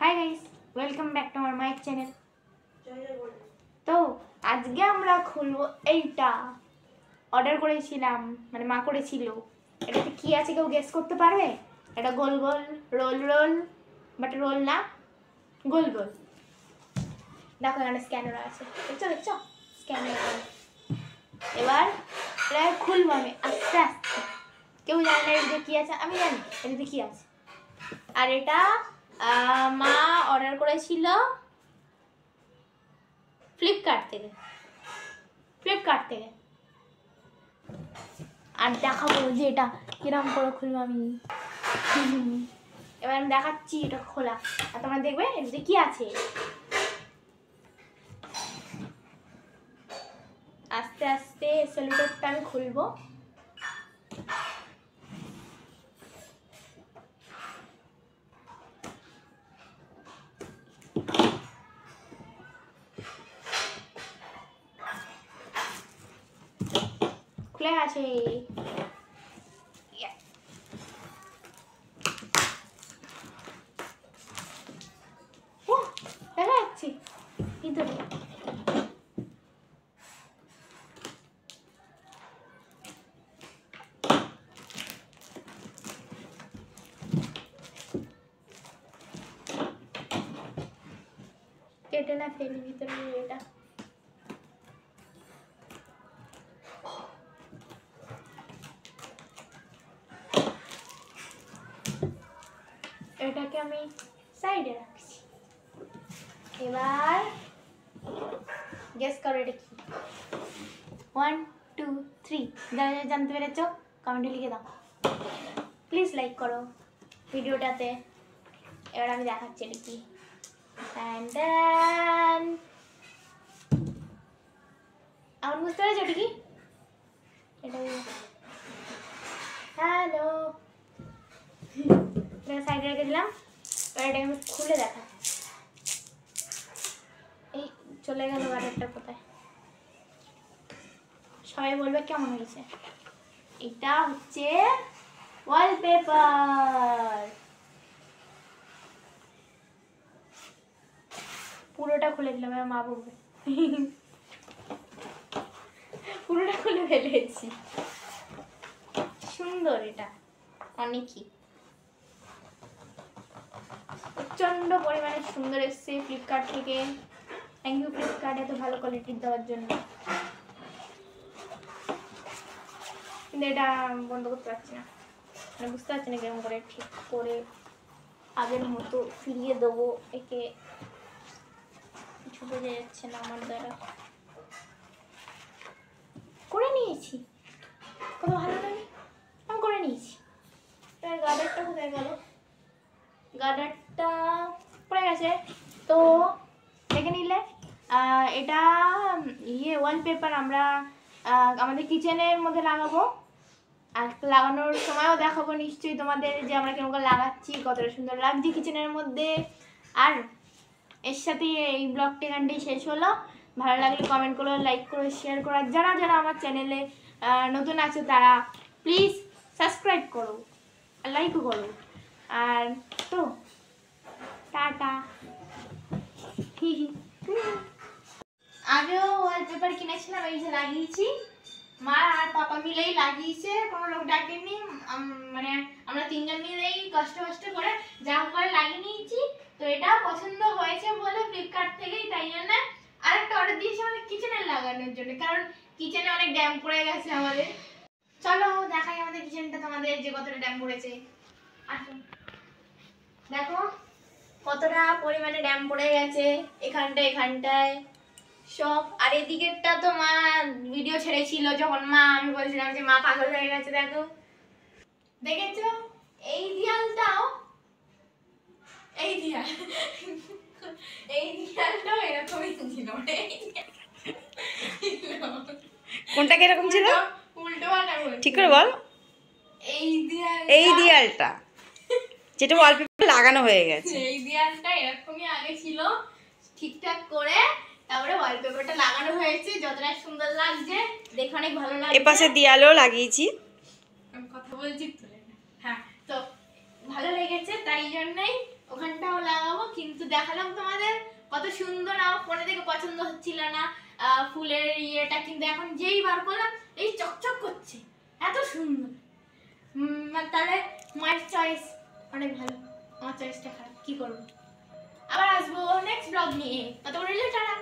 Hi guys, welcome back to আমার my channel. তো আজকে আমরা খুলবো এইটা অর্ডার করেছিলাম, মানে মা করেছিল। এটাতে কি আছে কেউ গেস করতে পারবে? এটা গোল গোল রোল রোল, বাট রোল না, গোল গোল। দেখো এখানে স্ক্যানার আছে, দেখছো দেখছো স্ক্যানার। এবার এটা খুলবো আমি আস্তে আস্তে। কেউ জানে না এটাতে কি আছে, আমি জানি এটাতে কি আছে। আর এটা মা অর্ডার করেছিল ফ্লিপকার্ট থেকে। আর দেখাবো যে এটা কিরম করে খুলবো আমি। এবার আমি দেখাচ্ছি এটা খোলা, আর তোমরা দেখবে এটাতে কি আছে। আস্তে আস্তে সেলোটেপটা আমি খুলবো। খুলে আছে, দেখা যাচ্ছে ভিতরে। কেটে না ফেলি ভিতরে এটা। এটাকে আমি সাইডে রাখছি। এবার গেস করো এটা কি। 1 2 3, যারা জানতে পেরেছ কমেন্টে লিখে দাও, প্লিজ লাইক করো ভিডিওটাতে। এবার আমি দেখাচ্ছি এটা কি। আমার বুঝতে পেরেছো এটা কি? এটা হ্যালো, এটা সাইডে রেখে দিলাম। এবার এটাকে আমি খুলে দেখা। এই চলে গেল গাড়িটা কোথায়, সবাই বলবে কেমন হয়েছে। এটা হচ্ছে ওয়ালপেপার। পুরোটা খুলে দিলাম, আমার মা বলবে। পুরোটা খুলে ফেলেছি। সুন্দর, এটা অনেকই প্রচন্ড পরিমাণে সুন্দর এসছে ফ্লিপকার্ট থেকে। থ্যাংক ইউ ফ্লিপকার্ট এত ভালো কোয়ালিটির দেওয়ার জন্য। কিন্তু এটা বন্ধ করতে পারছি না, মানে বুঝতে পারছি না কেমন করে ঠিক করে আগের মতো ফিরিয়ে দেবো একে। কিছু বোঝা যাচ্ছে না আমার দ্বারা। করে নিয়েছি, কত ভালো লাগে, আমি করে নিয়েছি। এবার গার্ডারটা কোথায় গেল? গার্ডারটা পড়ে গেছে। তো দেখে নিলে এটা ওয়ালপেপার আমরা আমাদের কিচেনের মধ্যে লাগাবো। আর লাগানোর সময়ও দেখাবো নিশ্চয়ই তোমাদের যে আমরা কেমন করে লাগাচ্ছি, কতটা সুন্দর লাগছে কিচেনের মধ্যে। আর এর সাথে এই ব্লগটি এখানটাই শেষ হলো। ভালো লাগলে কমেন্ট করো, লাইক করো, শেয়ার করো। আর যারা যারা আমার চ্যানেলে নতুন আছে তারা প্লিজ সাবস্ক্রাইব করো আর লাইকও করো। আর তো টাটা। আগেও ওয়ালপেপার কিনেছিলাম, এই যে লাগিয়েছি। মা আর পাপা মিলেই লাগিয়েছে, কোনো লোক ডাকেনি। মানে আমরা তিনজন মিলেই কষ্ট করে যা করে লাগিয়ে নিয়েছি। তো এটা পছন্দ হয়েছে বলে ফ্লিপকার্ট থেকেই, তাই জন্য আরেকটা অর্ডার দিয়েছি আমাদের কিচেনে লাগানোর জন্য, কারণ কিচেনে অনেক ড্যাম পড়ে গেছে আমাদের। চলো দেখাই আমাদের কিচেনটা তোমাদের যে কতটা ড্যাম পড়েছে। আসুন দেখো কতটা পরিমাণে ড্যাম পড়ে গেছে এখানটায় সব। আর এদিকেরটা তো মা ভিডিও ছেড়েছিল যখন আমি বলছিলাম যে মা পাগল হয়ে গেছে। দেখো, দেখেছো এই দেয়ালটাও, এই দেয়ালটাও এরকমই ছিল। কোনটা কিরকম ছিল? উল্টো পাল্টা ঠিক করে বল। এই দেয়ালটা যেটা ওয়ালপেপার লাগানো হয়ে গেছে, এই দেয়ালটা এরকমই আগে ছিল, ঠিকঠাক করে তারপরে ওয়ালপেপারটা লাগানো হয়েছে। যতটা সুন্দর লাগছে, দেখে অনেক ভালো লাগছে। এপাশে দেয়ালও লাগিয়েছি। আমি কথা বলছি তো, হ্যাঁ, তো ভালো লেগেছে, তাই জন্যই ওখানটাও লাগাবো। কিন্তু তো দেখালাম তোমাদের কত সুন্দর, আমার ফোনে থেকে পছন্দ হচ্ছিল না ফুলের ইয়েটা, কিন্তু এখন যেই বার করলাম এই চকচক করছে, এত সুন্দর। তাহলে মায়ের চয়েস অনেক ভালো, আমার চয়েসটা খারাপ, কি করবো। আবার আসবো নেক্সট ব্লগ নিয়ে, ততক্ষণ টাটা।